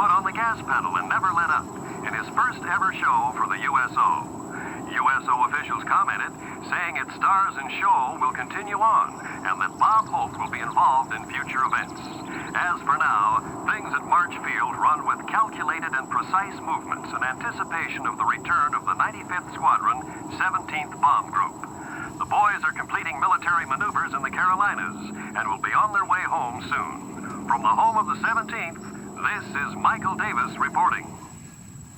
put on the gas pedal and never let up in his first ever show for the USO. USO officials commented, saying its stars and show will continue on and that Bob Hope will be involved in future events. As for now, things at March Field run with calculated and precise movements in anticipation of the return of the 95th Squadron, 17th Bomb Group. The boys are completing military maneuvers in the Carolinas and will be on their way home soon. From the home of the 17th, this is Michael Davis reporting.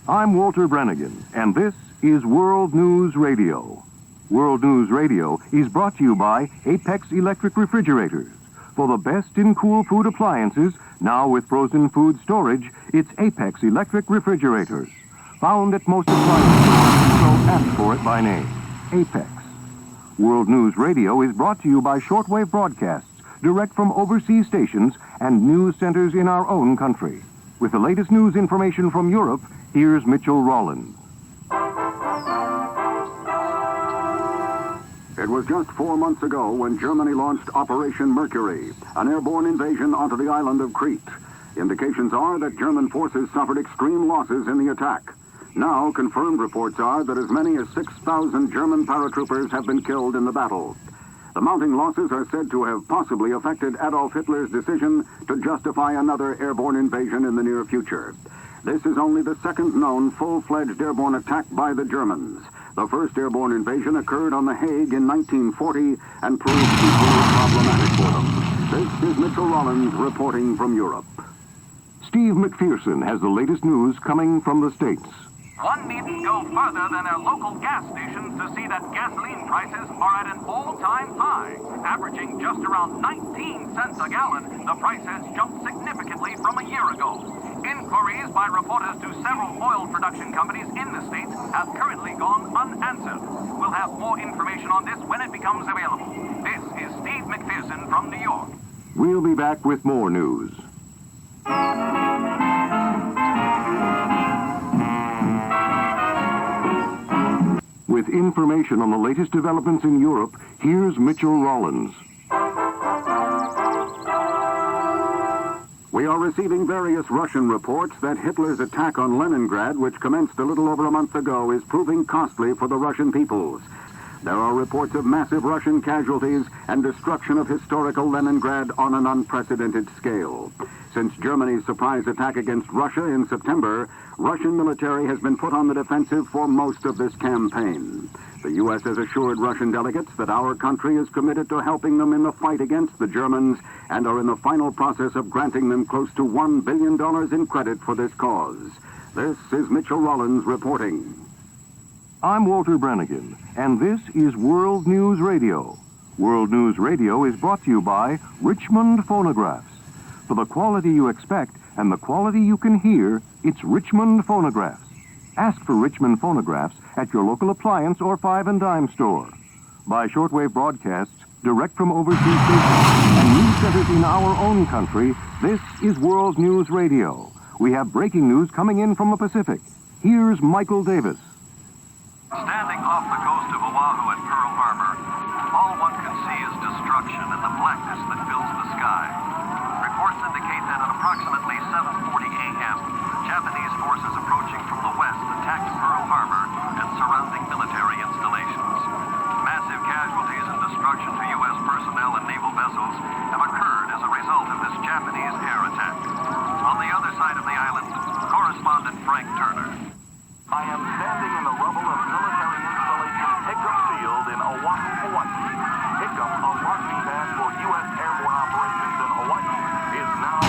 I'm Walter Brannigan, and this is World News Radio. World News Radio is brought to you by Apex Electric Refrigerators. For the best in cool food appliances, now with frozen food storage, it's Apex Electric Refrigerators. Found at most appliance stores, so ask for it by name. Apex. World News Radio is brought to you by shortwave broadcasts, direct from overseas stations and news centers in our own country. With the latest news information from Europe, here's Mitchell Rollins. It was just 4 months ago when Germany launched Operation Mercury, an airborne invasion onto the island of Crete. Indications are that German forces suffered extreme losses in the attack. Now, confirmed reports are that as many as 6,000 German paratroopers have been killed in the battle. The mounting losses are said to have possibly affected Adolf Hitler's decision to justify another airborne invasion in the near future. This is only the second known full-fledged airborne attack by the Germans. The first airborne invasion occurred on The Hague in 1940 and proved equally problematic for them. This is Mitchell Rollins reporting from Europe. Steve McPherson has the latest news coming from the States. One needn't go further than their local gas stations to see that gasoline prices are at an all-time high. Averaging just around 19 cents a gallon, the price has jumped significantly from a year ago. Inquiries by reporters to several oil production companies in the States have currently gone unanswered. We'll have more information on this when it becomes available. This is Steve McPherson from New York. We'll be back with more news. With information on the latest developments in Europe, here's Mitchell Rollins. We are receiving various Russian reports that Hitler's attack on Leningrad, which commenced a little over a month ago, is proving costly for the Russian peoples. There are reports of massive Russian casualties and destruction of historical Leningrad on an unprecedented scale. Since Germany's surprise attack against Russia in September, Russian military has been put on the defensive for most of this campaign. The U.S. has assured Russian delegates that our country is committed to helping them in the fight against the Germans and are in the final process of granting them close to $1 billion in credit for this cause. This is Mitchell Rollins reporting. I'm Walter Brannigan, and this is World News Radio. World News Radio is brought to you by Richmond Phonographs. For the quality you expect and the quality you can hear, it's Richmond Phonographs. Ask for Richmond Phonographs at your local appliance or five and dime store. By shortwave broadcasts, direct from overseas stations and news centers in our own country, this is World News Radio. We have breaking news coming in from the Pacific. Here's Michael Davis. Standing off the coast of Oahu at Pearl Harbor, all one can see is destruction and the blackness that fills the sky. Reports indicate that at approximately 7:40 a.m., Japanese forces approaching from the west attacked Pearl Harbor and surrounding military installations. Massive casualties and destruction to U.S. personnel and naval vessels have occurred as a result of this Japanese air attack. On the other side of the island, correspondent Frank Turner. I am standing in the rubble of military installation Hickam Field in Oahu, Hawaii. Hickam, a launching pad for U.S. airborne operations in Hawaii, is now...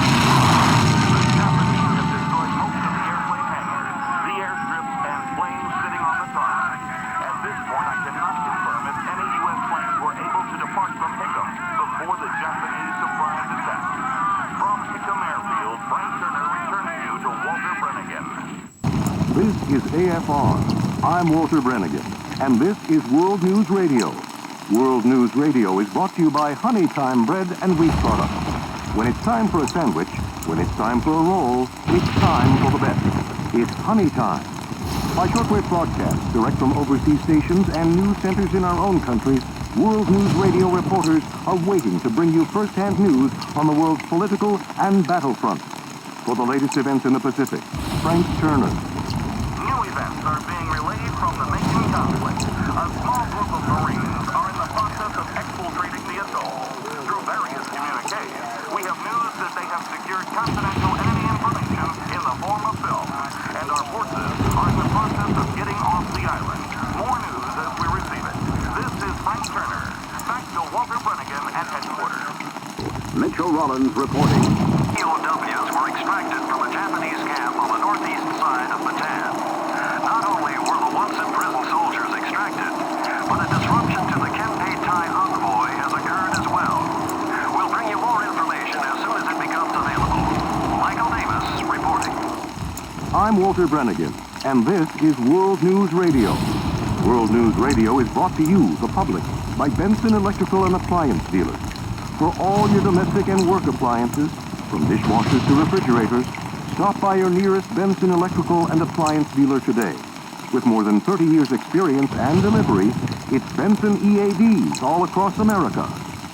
The Japanese have destroyed most of the airplane hangars, the airstrips, and planes sitting on the tarmac. At this point, I cannot confirm if any U.S. planes were able to depart from Hickam before the Japanese surprise attack. From Hickam Airfield, Frank Turner returns you to Walter Brannigan. This is AFR. I'm Walter Brannigan, and this is World News Radio. World News Radio is brought to you by Honeytime Bread and Wheat Products. When it's time for a sandwich, when it's time for a roll, it's time for the best. It's Honeytime. By shortwave broadcasts, direct from overseas stations and news centers in our own country, World News Radio reporters are waiting to bring you first-hand news on the world's political and battlefront. For the latest events in the Pacific, Frank Turner. New events are being relayed from the Makin conflict. A small group of Marines are in the process of exfiltrating the atoll. Through various communiques, we have news that they have secured confidential enemy information in the form of film, and our forces are in the process of getting off the island. More news as we receive it. This is Frank Turner. Back to Walter Brennigan at headquarters. Mitchell Rollins reporting. POWs were extracted from a Japanese camp on the northeast side of Makin. Not only were the once-imprisoned soldiers extracted, but a disruption to the Kempei Thai envoy has occurred as well. We'll bring you more information as soon as it becomes available. Michael Davis reporting. I'm Walter Brennigan, and this is World News Radio. World News Radio is brought to you, the public, by Benson Electrical and Appliance Dealers. For all your domestic and work appliances, from dishwashers to refrigerators, stop by your nearest Benson Electrical and Appliance dealer today. With more than 30 years' experience and delivery, it's Benson EADs all across America.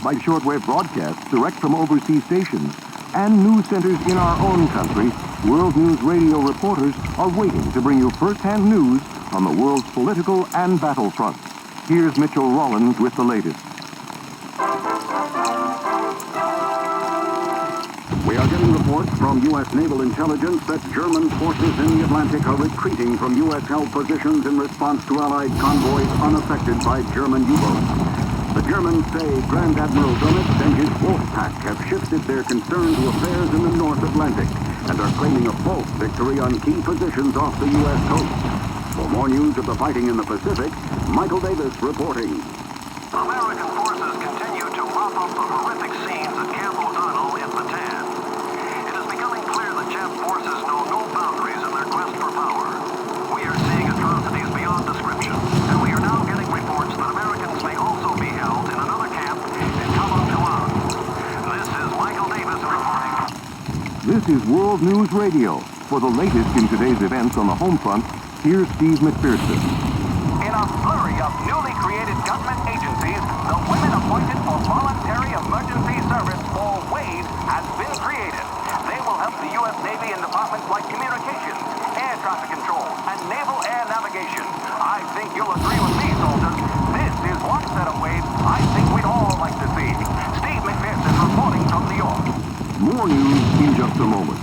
By shortwave broadcasts direct from overseas stations and news centers in our own country, World News Radio reporters are waiting to bring you first-hand news on the world's political and battlefront. Here's Mitchell Rollins with the latest. We are getting reports from U.S. naval intelligence that German forces in the Atlantic are retreating from U.S.-held positions in response to Allied convoys unaffected by German U-boats. The Germans say Grand Admiral Dönitz and his Wolf Pack have shifted their concern to affairs in the North Atlantic and are claiming a false victory on key positions off the U.S. coast. For more news of the fighting in the Pacific, Michael Davis reporting. American forces continue to mop up the horrific scenes at Camp O'Donnell in Bataan. It is becoming clear that Jap forces know no boundaries in their quest for power. We are seeing atrocities beyond description, and we are now getting reports that Americans may also be held in another camp in Guadalcanal. This is Michael Davis reporting. This is World News Radio. For the latest in today's events on the home front, here's Steve McPherson. In a flurry of newly created government agencies, the Women Appointed for Voluntary Emergency Service, or WAVE, has been created. They will help the U.S. Navy in departments like communications, air traffic control, and naval air navigation. I think you'll agree with me, soldiers. This is one set of WAVE I think we'd all like to see. Steve McPherson reporting from New York. More news in just a moment.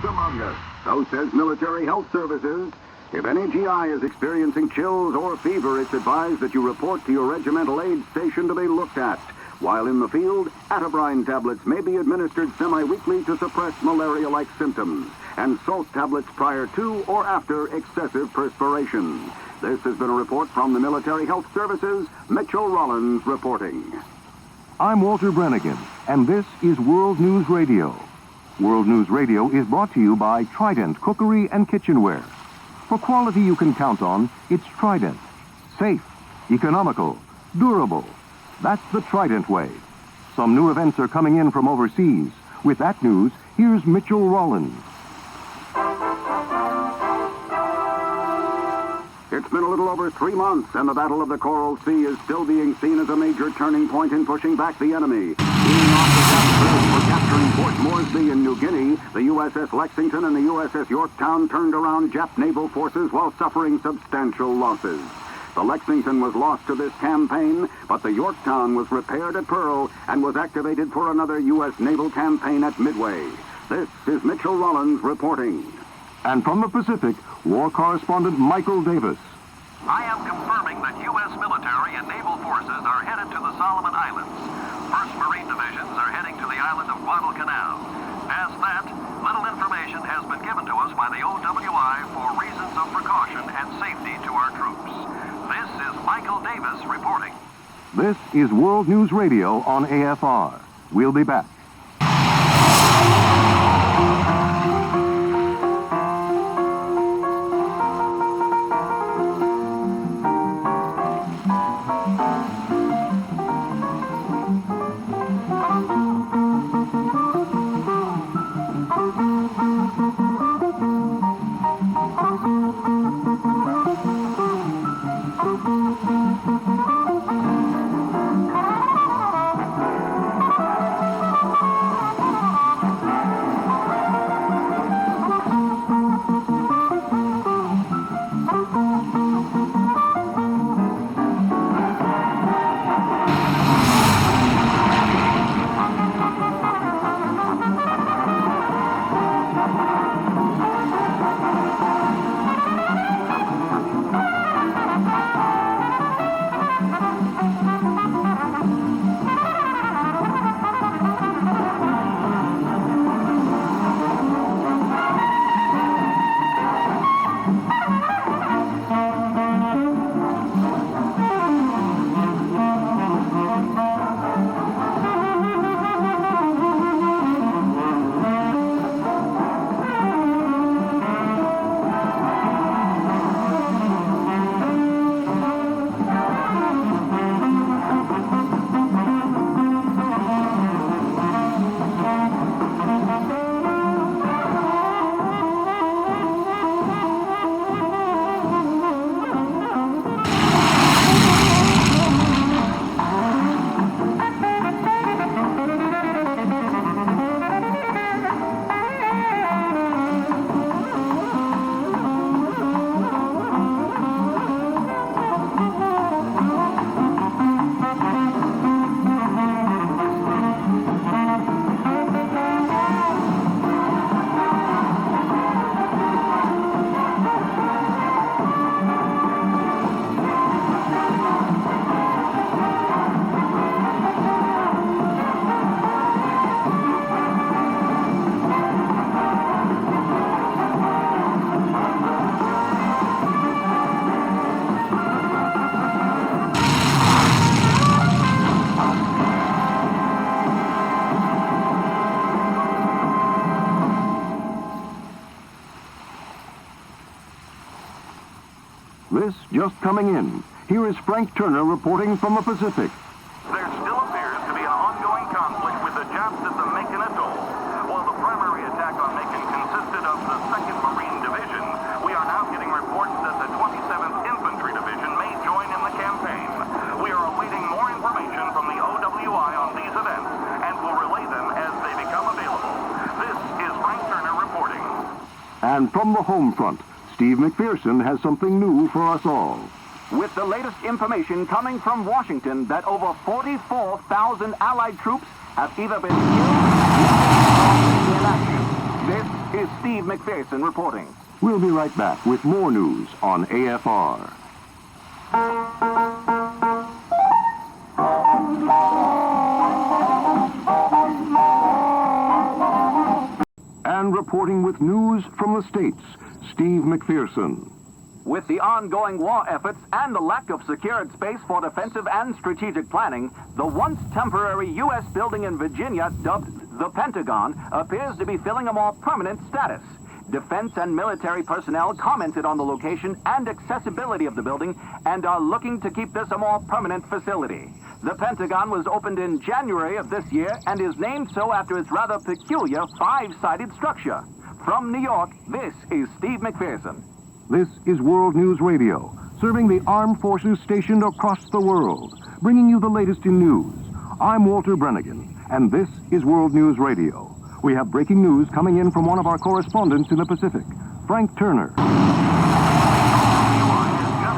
Among us. So says Military Health Services. If any GI is experiencing chills or fever, it's advised that you report to your regimental aid station to be looked at. While in the field, atabrine tablets may be administered semi-weekly to suppress malaria-like symptoms, and salt tablets prior to or after excessive perspiration. This has been a report from the Military Health Services. Mitchell Rollins reporting. I'm Walter Brennigan, and this is World News Radio. World News Radio is brought to you by Trident Cookery and Kitchenware. For quality you can count on, it's Trident. Safe, economical, durable. That's the Trident way. Some new events are coming in from overseas. With that news, here's Mitchell Rollins. It's been a little over 3 months, and the Battle of the Coral Sea is still being seen as a major turning point in pushing back the enemy. Being off the Jap for capturing Port Moresby in New Guinea, the USS Lexington and the USS Yorktown turned around Jap naval forces while suffering substantial losses. The Lexington was lost to this campaign, but the Yorktown was repaired at Pearl and was activated for another U.S. naval campaign at Midway. This is Mitchell Rollins reporting. And from the Pacific, war correspondent Michael Davis. I am confirming that U.S. military and naval forces are headed to the Solomon Islands. 1st Marine Divisions are heading to the island of Guadalcanal. Past that, little information has been given to us by the OWI for reasons of precaution and safety to our troops. This is Michael Davis reporting. This is World News Radio on AFR. We'll be back. This just coming in. Here is Frank Turner reporting from the Pacific. There still appears to be an ongoing conflict with the Japs at the Makin atoll. While the primary attack on Makin consisted of the 2nd Marine Division, we are now getting reports that the 27th Infantry Division may join in the campaign. We are awaiting more information from the OWI on these events and will relay them as they become available. This is Frank Turner reporting. And from the home front, Steve McPherson has something new for us all. With the latest information coming from Washington that over 44,000 Allied troops have either been killed or in action. This is Steve McPherson reporting. We'll be right back with more news on AFR. And reporting with news from the States, Steve McPherson. With the ongoing war efforts and the lack of secured space for defensive and strategic planning, the once temporary U.S. building in Virginia, dubbed the Pentagon, appears to be filling a more permanent status. Defense and military personnel commented on the location and accessibility of the building and are looking to keep this a more permanent facility. The Pentagon was opened in January of this year and is named so after its rather peculiar five-sided structure. From New York, this is Steve McPherson. This is World News Radio, serving the armed forces stationed across the world, bringing you the latest in news. I'm Walter Brennigan, and this is World News Radio. We have breaking news coming in from one of our correspondents in the Pacific, Frank Turner. Just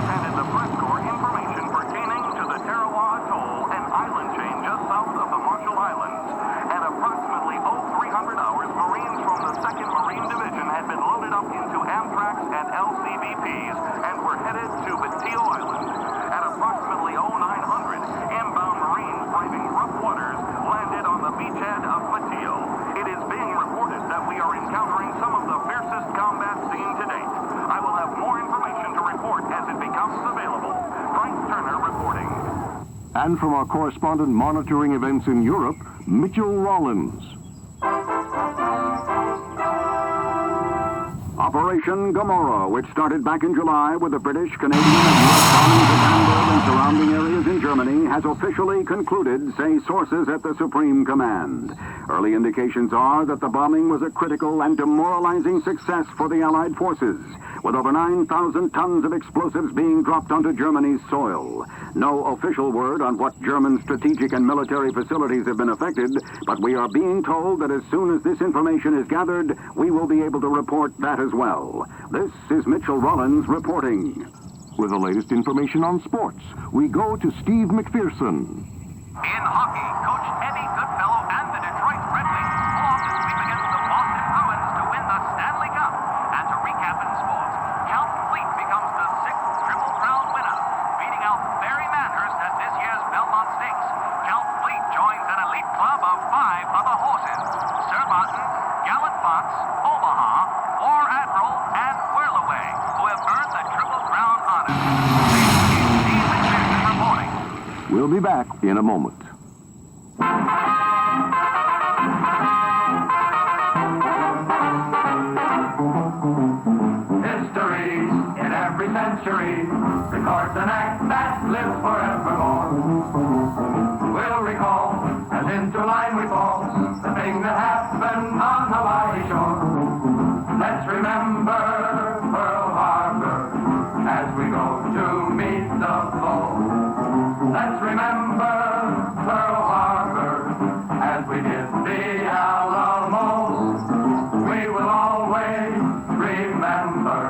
handed the press corps information pertaining to the Tarawa atoll, an island chain just south of the Marshall Islands. At approximately 0300 hours, Marines from the 2nd Marine Division had been loaded up into Amtraks and LCVPs and were headed to Batio Island. At approximately 0900, inbound Marines braving rough waters landed on the beachhead of Batio. And from our correspondent monitoring events in Europe, Mitchell Rollins. Operation Gomorrah, which started back in July with the British, Canadian, and U.S. bombings of Hamburg and surrounding areas in Germany, has officially concluded, say sources at the Supreme Command. Early indications are that the bombing was a critical and demoralizing success for the Allied forces, with over 9,000 tons of explosives being dropped onto Germany's soil. No official word on what German strategic and military facilities have been affected, but we are being told that as soon as this information is gathered, we will be able to report that as well. This is Mitchell Rollins reporting. With the latest information on sports, we go to Steve McPherson. In hockey, Coach Eddie Goodfellow and the Detroit Red Wings pull off the sweep against the Boston Bruins to win the Stanley Cup. And to recap in sports, Count Fleet becomes the 6th Triple Crown winner, beating out Barry Manhurst at this year's Belmont Stakes. Count Fleet joins an elite club of 5 other horses: Sir Martin, Gallant Fox, Omaha, War Admiral, and Whirlaway, who have earned the Triple Crown honor. This is Steve McPherson reporting. We'll be back in a moment. History in every century records an act that lives forevermore. We'll recall as into line we fall the thing that happened on Hawaii shore. Let's remember Pearl Harbor as we go to meet the foe. Let's remember Pearl Harbor as we did the Alamo. We will always remember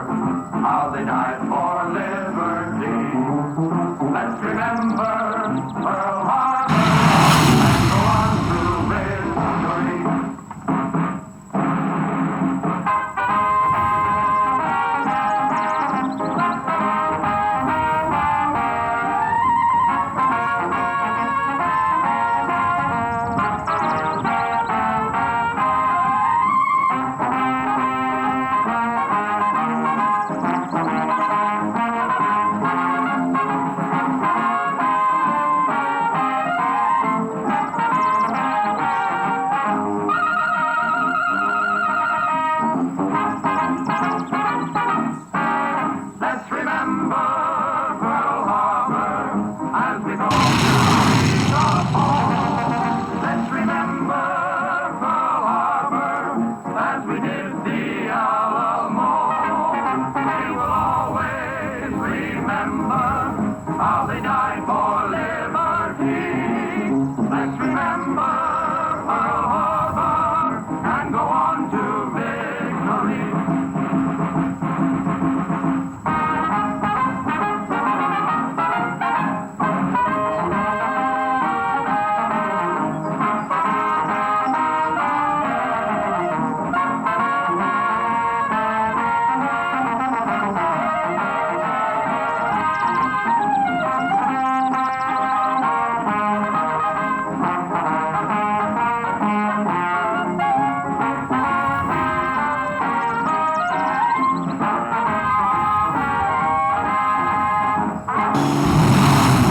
how they died for liberty. Let's remember Pearl Harbor and go on to victory. Let's remember Pearl Harbor as we go to meet the foe. Let's remember Pearl Harbor as we did the Alamo. We will always remember how they died for liberty. Let's remember Pearl Harbor and go on to victory.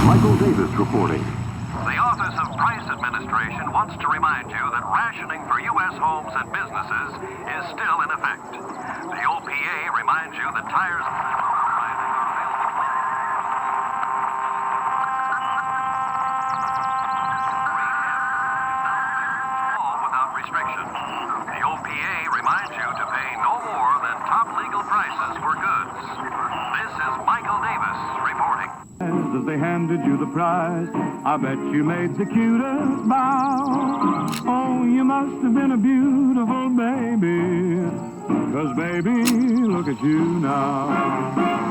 Michael Davis reporting. The Office of Price Administration wants to remind you that rationing for U.S. homes and businesses is still in effect. The OPA reminds you that tires without restriction. The OPA reminds you to pay no more than top legal prices for goods. This is Michael Davis reporting. As they handed you the prize, I bet you made the cutest bow. Oh, you must have been a beautiful baby, 'cause baby, look at you now.